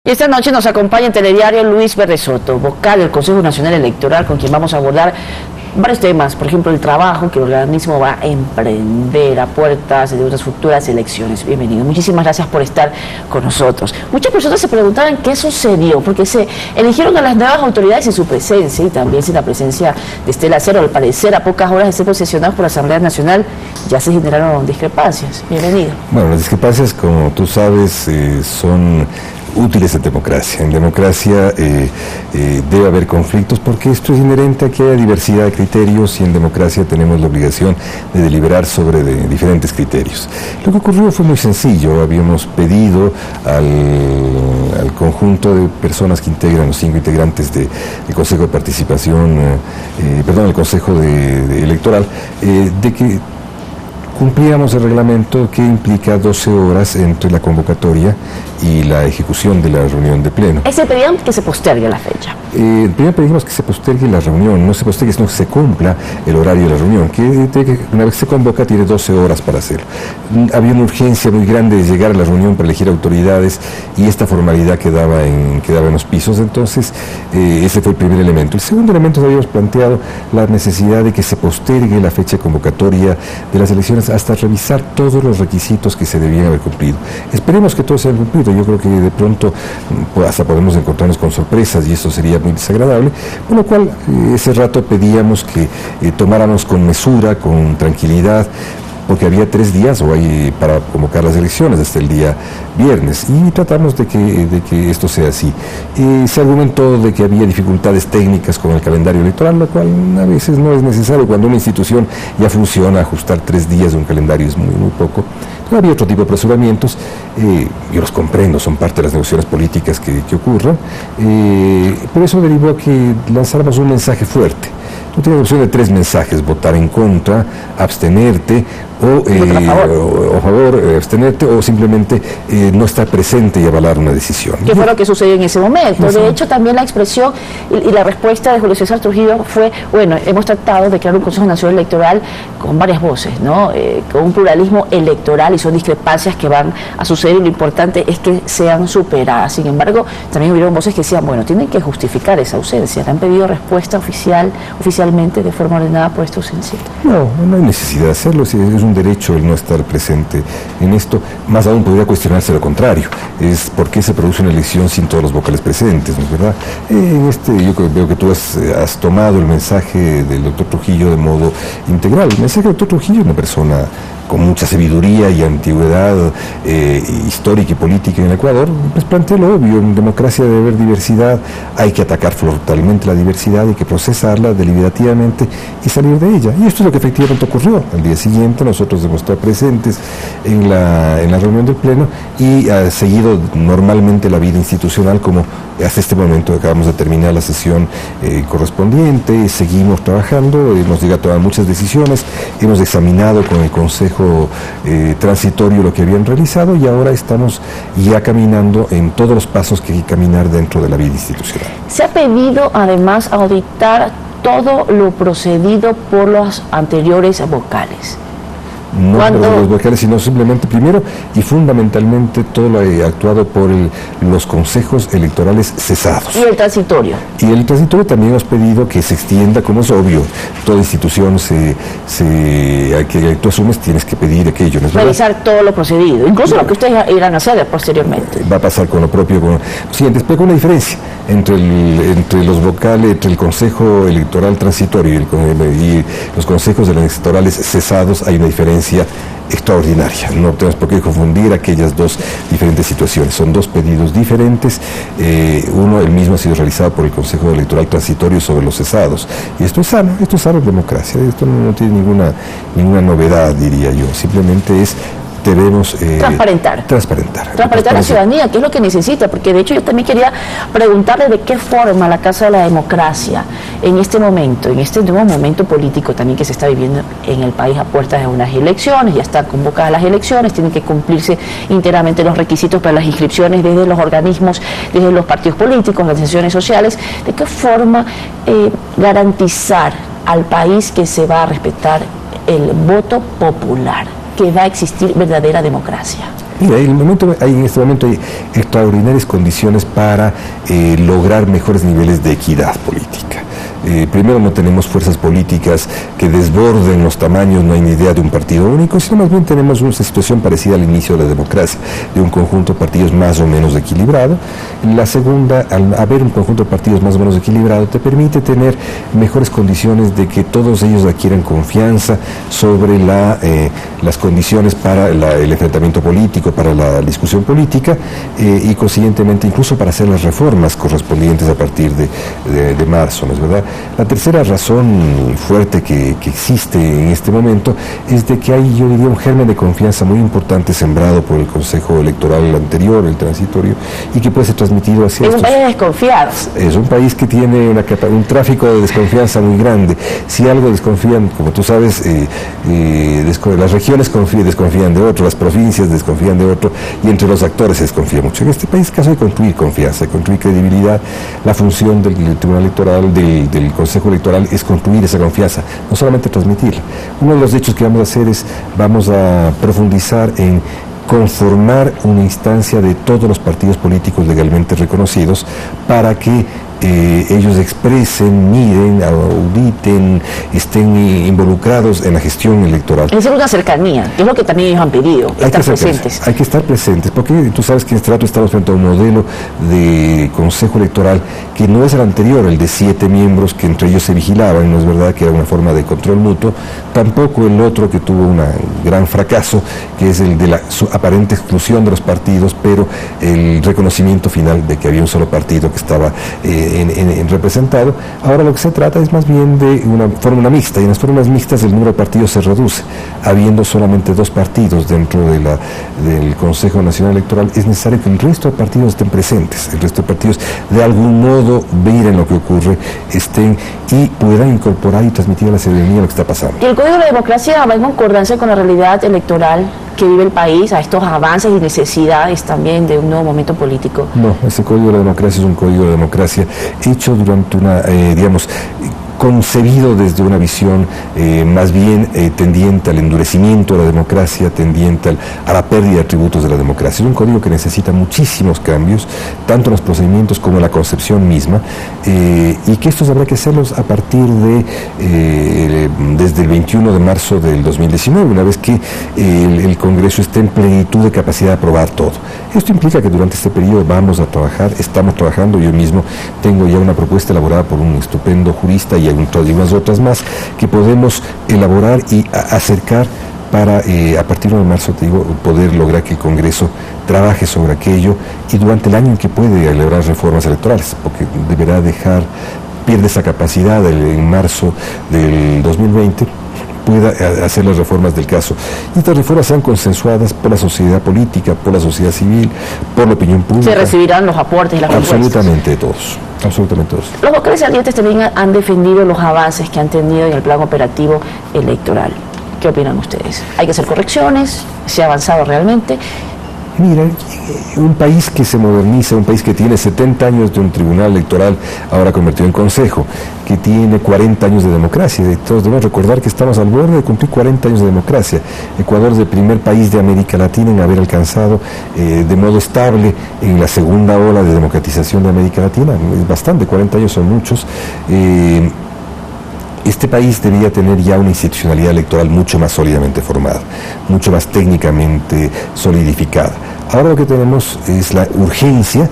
Y esta noche nos acompaña en Telediario Luis Berresoto, vocal del Consejo Nacional Electoral, con quien vamos a abordar varios temas, por ejemplo, el trabajo que el organismo va a emprender a puertas de unas futuras elecciones. Bienvenido, muchísimas gracias por estar con nosotros. Muchas personas se preguntaban qué sucedió, porque se eligieron a las nuevas autoridades en su presencia y también sin la presencia de Estela Cero. Al parecer, a pocas horas de ser posesionados por la Asamblea Nacional, ya se generaron discrepancias. Bienvenido. Bueno, las discrepancias, como tú sabes, son útiles en democracia. En democracia debe haber conflictos porque esto es inherente a que haya diversidad de criterios y en democracia tenemos la obligación de deliberar sobre diferentes criterios. Lo que ocurrió fue muy sencillo. Habíamos pedido al conjunto de personas que integran, los 5 integrantes del Consejo de Participación, el Consejo Electoral, de que cumplíamos el reglamento que implica 12 horas entre la convocatoria y la ejecución de la reunión de pleno. Ese pedían que se postergue la fecha. Primero pedimos que se postergue la reunión, no se postergue, sino que se cumpla el horario de la reunión, que una vez que se convoca tiene 12 horas para hacerlo. Había una urgencia muy grande de llegar a la reunión para elegir autoridades y esta formalidad quedaba en los pisos, entonces ese fue el primer elemento. El segundo elemento, habíamos planteado la necesidad de que se postergue la fecha convocatoria de las elecciones hasta revisar todos los requisitos que se debían haber cumplido. Esperemos que todos se hayan cumplido. Yo creo que de pronto hasta podemos encontrarnos con sorpresas y eso sería muy desagradable, por lo cual ese rato pedíamos que tomáramos con mesura, con tranquilidad, porque había 3 días para convocar las elecciones hasta el día viernes y tratamos de que esto sea así. Se argumentó de que había dificultades técnicas con el calendario electoral, lo cual a veces no es necesario. Cuando una institución ya funciona, ajustar 3 días de un calendario es muy poco. Había otro tipo de apresuramientos, yo los comprendo, son parte de las negociaciones políticas que ocurren, pero eso derivó a que lanzáramos un mensaje fuerte. Tú tienes la opción de 3 mensajes: votar en contra, abstenerte o a favor, abstenerte o simplemente no estar presente y avalar una decisión. ¿Qué fue lo que sucedió en ese momento? De hecho, también la expresión y la respuesta de Julio César Trujillo fue, bueno, hemos tratado de crear un Consejo Nacional Electoral con varias voces, ¿no? Con un pluralismo electoral, y son discrepancias que van a suceder y lo importante es que sean superadas. Sin embargo, también hubieron voces que decían, bueno, tienen que justificar esa ausencia. ¿Le han pedido respuesta oficialmente de forma ordenada por esta ausencia? No hay necesidad de hacerlo, es un derecho el no estar presente en esto. Más aún podría cuestionarse lo contrario, es por qué se produce una elección sin todos los vocales presentes, ¿no es verdad? Yo veo que tú has tomado el mensaje del doctor Trujillo de modo integral. El mensaje del doctor Trujillo es una persona con mucha sabiduría y antigüedad histórica y política en el Ecuador, pues plantea lo obvio: en democracia debe haber diversidad, hay que atacar frontalmente la diversidad, hay que procesarla deliberativamente y salir de ella. Y esto es lo que efectivamente ocurrió. Al día siguiente nosotros debemos estar presentes en la reunión del Pleno y seguido normalmente la vida institucional, como hasta este momento acabamos de terminar la sesión correspondiente, seguimos trabajando, hemos llegado a tomar muchas decisiones, hemos examinado con el Consejo transitorio lo que habían realizado y ahora estamos ya caminando en todos los pasos que hay que caminar dentro de la vida institucional. Se ha pedido además auditar todo lo procedido por los anteriores vocales. No por los vocales, sino simplemente, primero y fundamentalmente, todo lo actuado por los consejos electorales cesados. ¿Y el transitorio? Y el transitorio también hemos pedido que se extienda, como es obvio, toda institución que tú asumes, tienes que pedir aquello, ¿no es verdad? Revisar todo lo procedido, incluso lo que ustedes irán a hacer posteriormente. Va a pasar con lo propio, siguiente, pero con una diferencia entre los vocales, entre el Consejo Electoral Transitorio y los consejos electorales cesados. Hay una diferencia extraordinaria. No tenemos por qué confundir aquellas dos diferentes situaciones. Son 2 pedidos diferentes. El mismo ha sido realizado por el Consejo Electoral Transitorio sobre los cesados. Y esto es sano en democracia. Esto no tiene ninguna novedad, diría yo. Simplemente debemos transparentar a la ciudadanía, que es lo que necesita, porque de hecho yo también quería preguntarle de qué forma la Casa de la Democracia en este momento, en este nuevo momento político también que se está viviendo en el país a puertas de unas elecciones, ya están convocadas las elecciones, tienen que cumplirse íntegramente los requisitos para las inscripciones desde los organismos, desde los partidos políticos, las organizaciones sociales, de qué forma garantizar al país que se va a respetar el voto popular, que va a existir verdadera democracia. Mira, en este momento hay extraordinarias condiciones para lograr mejores niveles de equidad política. Primero, no tenemos fuerzas políticas que desborden los tamaños, no hay ni idea de un partido único, sino más bien tenemos una situación parecida al inicio de la democracia, de un conjunto de partidos más o menos equilibrado. La segunda, al haber un conjunto de partidos más o menos equilibrado, te permite tener mejores condiciones de que todos ellos adquieran confianza sobre las condiciones para el enfrentamiento político, para la discusión política y consiguientemente incluso para hacer las reformas correspondientes a partir de marzo, ¿no es verdad? La tercera razón fuerte que existe en este momento es de que hay, yo diría, un germen de confianza muy importante sembrado por el Consejo Electoral anterior, el transitorio, y que puede ser transmitido hacia Es un país desconfiado. Es un país que tiene un tráfico de desconfianza muy grande. Si algo desconfían, como tú sabes, las regiones desconfían de otro, las provincias desconfían de otro, y entre los actores se desconfía mucho. En este país es caso de construir confianza, de construir credibilidad. La función del Tribunal Electoral, del Consejo Electoral, es construir esa confianza, no solamente transmitirla. Uno de los hechos que vamos a hacer es, vamos a profundizar en conformar una instancia de todos los partidos políticos legalmente reconocidos para que ellos expresen, miren, auditen, estén involucrados en la gestión electoral. Es decir, una cercanía, que es lo que también ellos han pedido, estar presentes. Hay que estar presentes, porque tú sabes que en este rato estamos frente a un modelo de consejo electoral que no es el anterior, el de 7 miembros que entre ellos se vigilaban, no es verdad que era una forma de control mutuo, tampoco el otro que tuvo un gran fracaso, que es el de la aparente exclusión de los partidos, pero el reconocimiento final de que había un solo partido que estaba representado. Ahora lo que se trata es más bien de una fórmula mixta, y en las fórmulas mixtas el número de partidos se reduce. Habiendo solamente 2 partidos dentro del Consejo Nacional Electoral, es necesario que el resto de partidos estén presentes, el resto de partidos de algún modo miren lo que ocurre, estén y puedan incorporar y transmitir a la ciudadanía lo que está pasando. ¿Y el Código de la Democracia va en concordancia con la realidad electoral que vive el país, a estos avances y necesidades también de un nuevo momento político? No, ese Código de la Democracia es un Código de Democracia hecho durante una, concebido desde una visión más bien tendiente al endurecimiento de la democracia, tendiente a la pérdida de atributos de la democracia. Es un código que necesita muchísimos cambios, tanto en los procedimientos como en la concepción misma, y que estos habrá que hacerlos a partir desde el 21 de marzo del 2019, una vez que el Congreso esté en plenitud de capacidad de aprobar todo. Esto implica que durante este periodo estamos trabajando, yo mismo tengo ya una propuesta elaborada por un estupendo jurista y unas otras más que podemos elaborar y acercar para a partir de marzo, te digo, poder lograr que el Congreso trabaje sobre aquello y durante el año en que puede elaborar reformas electorales, porque pierde esa capacidad en marzo del 2020, pueda hacer las reformas del caso. Y estas reformas sean consensuadas por la sociedad política, por la sociedad civil, por la opinión pública. Se recibirán los aportes y las propuestas. Absolutamente todos. Absolutamente todos. Los vocales salientes también han defendido los avances que han tenido en el plan operativo electoral. ¿Qué opinan ustedes? ¿Hay que hacer correcciones? ¿Se ha avanzado realmente? Mira, un país que se moderniza, un país que tiene 70 años de un tribunal electoral ahora convertido en consejo, que tiene 40 años de democracia. Todos debemos recordar que estamos al borde de cumplir 40 años de democracia. Ecuador es el primer país de América Latina en haber alcanzado de modo estable en la segunda ola de democratización de América Latina. Es bastante, 40 años son muchos. Este país debía tener ya una institucionalidad electoral mucho más sólidamente formada, mucho más técnicamente solidificada. Ahora lo que tenemos es la urgencia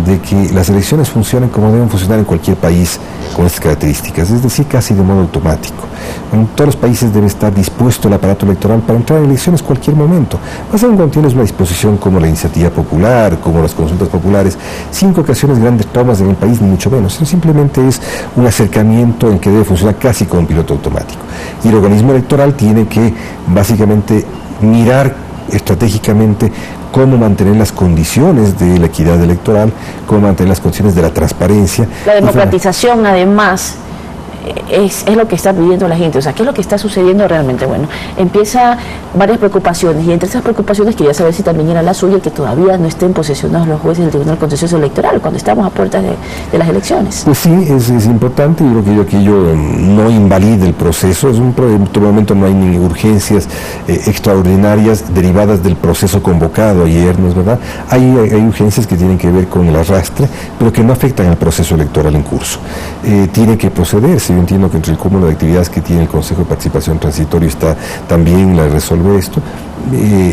de que las elecciones funcionen como deben funcionar en cualquier país con estas características, es decir, casi de modo automático. En todos los países debe estar dispuesto el aparato electoral para entrar en elecciones en cualquier momento. Pasa cuando tienes una disposición como la iniciativa popular, como las consultas populares, sin ocasiones grandes tomas en el país, ni mucho menos, sino simplemente es un acercamiento en que debe funcionar casi como un piloto automático. Y el organismo electoral tiene que básicamente mirar estratégicamente cómo mantener las condiciones de la equidad electoral, cómo mantener las condiciones de la transparencia. La democratización, además, es lo que está pidiendo la gente. O sea, ¿qué es lo que está sucediendo realmente? Bueno, empieza varias preocupaciones, y entre esas preocupaciones quería saber si también era la suya, que todavía no estén posesionados los jueces del Tribunal Contencioso Electoral cuando estamos a puertas de las elecciones. Pues sí, es importante. Yo creo que ello no invalide el proceso. En este momento no hay ni urgencias extraordinarias derivadas del proceso convocado ayer, ¿no es verdad? Hay urgencias que tienen que ver con el arrastre, pero que no afectan al proceso electoral en curso. Tiene que procederse. Yo entiendo que entre el cúmulo de actividades que tiene el Consejo de Participación Transitorio está también la de resolver esto,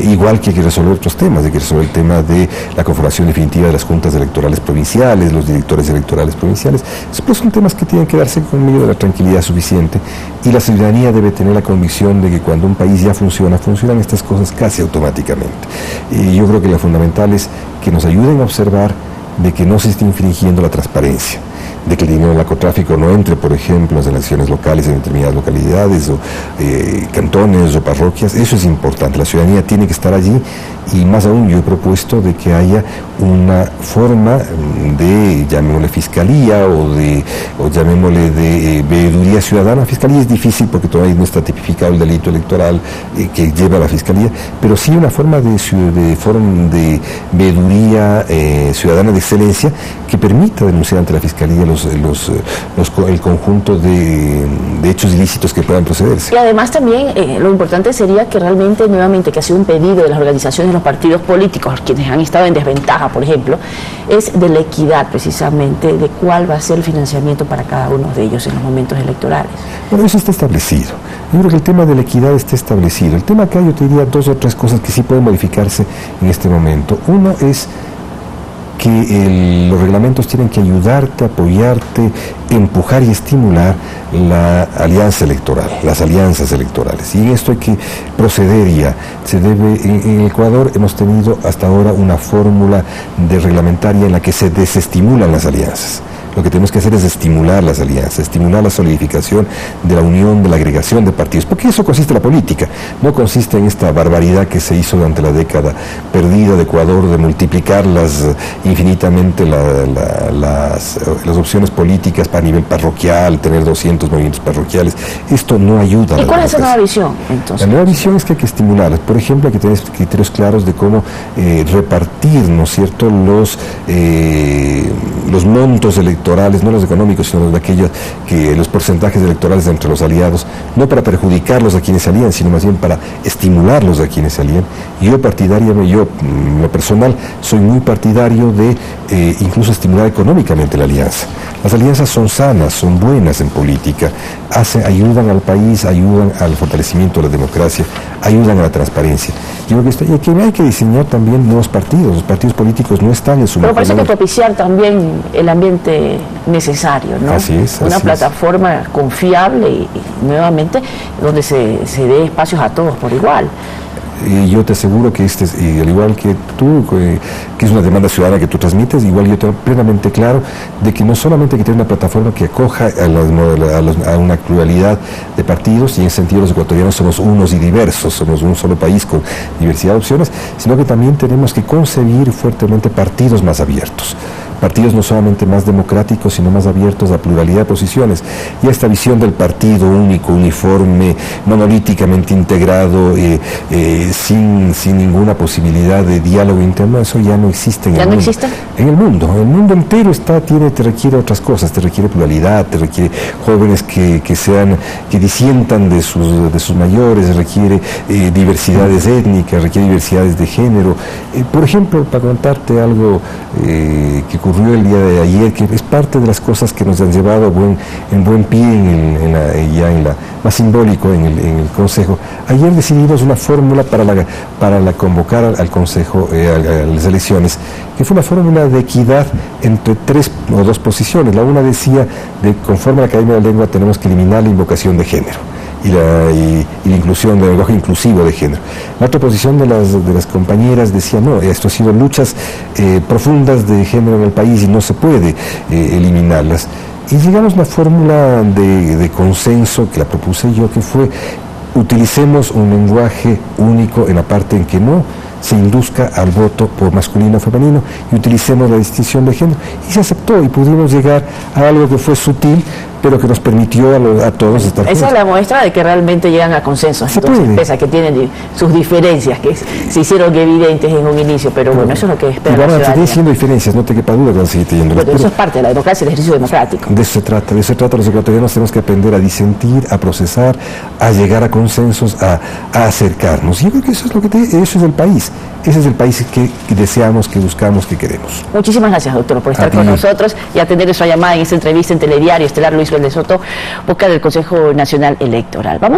igual que hay que resolver otros temas. Hay que resolver el tema de la conformación definitiva de las juntas electorales provinciales, los directores electorales provinciales. Pues son temas que tienen que darse con medio de la tranquilidad suficiente, y la ciudadanía debe tener la convicción de que cuando un país ya funciona, funcionan estas cosas casi automáticamente. Yo creo que lo fundamental es que nos ayuden a observar de que no se esté infringiendo la transparencia, de que el dinero del narcotráfico no entre, por ejemplo, en las elecciones locales en determinadas localidades o cantones o parroquias. Eso es importante. La ciudadanía tiene que estar allí, y más aún yo he propuesto de que haya una forma de, llamémosle fiscalía o llamémosle de veeduría ciudadana. Fiscalía es difícil porque todavía no está tipificado el delito electoral que lleva a la fiscalía, pero sí una forma de veeduría ciudadana de excelencia que permita denunciar ante la fiscalía el conjunto de hechos ilícitos que puedan procederse. Y además también lo importante sería que realmente, nuevamente, que ha sido un pedido de las organizaciones de los partidos políticos, quienes han estado en desventaja, por ejemplo, es de la equidad, precisamente, de cuál va a ser el financiamiento para cada uno de ellos en los momentos electorales. Bueno, eso está establecido. Yo creo que el tema de la equidad está establecido. El tema acá, yo te diría dos o tres cosas que sí pueden modificarse en este momento. Uno es que los reglamentos tienen que ayudarte, apoyarte, empujar y estimular la alianza electoral, las alianzas electorales. Y en esto hay que proceder ya. Se debe, en Ecuador hemos tenido hasta ahora una fórmula reglamentaria en la que se desestimulan las alianzas. Lo que tenemos que hacer es estimular las alianzas, estimular la solidificación de la unión, de la agregación de partidos, porque eso consiste en la política, no consiste en esta barbaridad que se hizo durante la década perdida de Ecuador, de multiplicar infinitamente las opciones políticas para nivel parroquial, tener 200 movimientos parroquiales. Esto no ayuda. ¿Y cuál es esa nueva visión, entonces? La nueva visión es que hay que estimularlas. Por ejemplo, hay que tener criterios claros de cómo repartir, ¿no es cierto?, los montos electorales, no los económicos, sino de aquellos los porcentajes electorales entre los aliados, no para perjudicarlos a quienes salían, sino más bien para estimularlos a quienes salían. Yo en lo personal, soy muy partidario de incluso estimular económicamente la alianza. Las alianzas son sanas, son buenas en política, ayudan al país, ayudan al fortalecimiento de la democracia, ayudan a la transparencia. Yo creo que hay que diseñar también nuevos partidos. Los partidos políticos no están en su Pero parece que propiciar también el ambiente necesario, ¿no? Así es. Una plataforma confiable y nuevamente donde se dé espacios a todos por igual. Y yo te aseguro que al igual que tú, que es una demanda ciudadana que tú transmites, igual yo tengo plenamente claro de que no solamente hay que tener una plataforma que acoja a una pluralidad de partidos, y en ese sentido los ecuatorianos somos unos y diversos, somos un solo país con diversidad de opciones, sino que también tenemos que concebir fuertemente partidos más abiertos. Partidos no solamente más democráticos, sino más abiertos a pluralidad de posiciones. Y esta visión del partido único, uniforme, monolíticamente integrado, sin ninguna posibilidad de diálogo interno, eso ya no existe en el mundo. ¿Ya no existe? En el mundo. El mundo entero te requiere otras cosas, te requiere pluralidad, te requiere jóvenes que disientan de sus mayores, requiere diversidades étnicas, requiere diversidades de género. Por ejemplo, para contarte algo que ocurrió el día de ayer, que es parte de las cosas que nos han llevado en buen pie más simbólico en el Consejo. Ayer decidimos una fórmula para convocar al Consejo a las elecciones, que fue una fórmula de equidad entre dos posiciones. La una decía, conforme a la Academia de la Lengua, tenemos que eliminar la invocación de género y la inclusión del lenguaje inclusivo de género. La otra posición de las compañeras decía, no, esto ha sido luchas profundas de género en el país y no se puede eliminarlas. Y llegamos a una fórmula de consenso que la propuse yo, que fue: utilicemos un lenguaje único en la parte en que no se induzca al voto por masculino o femenino, y utilicemos la distinción de género. Y se aceptó, y pudimos llegar a algo que fue sutil, pero que nos permitió a todos estar Esa juntos. es la muestra de que realmente llegan a consensos. Se Entonces, puede. pese a que tienen sus diferencias, que se hicieron evidentes en un inicio, pero bueno, eso es lo que Y espera la van a seguir ciudadanía. siendo diferencias, no te quepa duda que van a seguir teniendo. Bueno, eso es parte de la democracia, el ejercicio democrático. De eso se trata, los ecuatorianos tenemos que aprender a disentir, a procesar, a llegar a consensos, a acercarnos. Y yo creo que eso es el país, ese es el país que deseamos, que buscamos, que queremos. Muchísimas gracias, doctor, por estar A ti. con nosotros y atender nuestra llamada en esta entrevista en Telediario. Estelar Luis Vélez Soto, vocal del Consejo Nacional Electoral. Vamos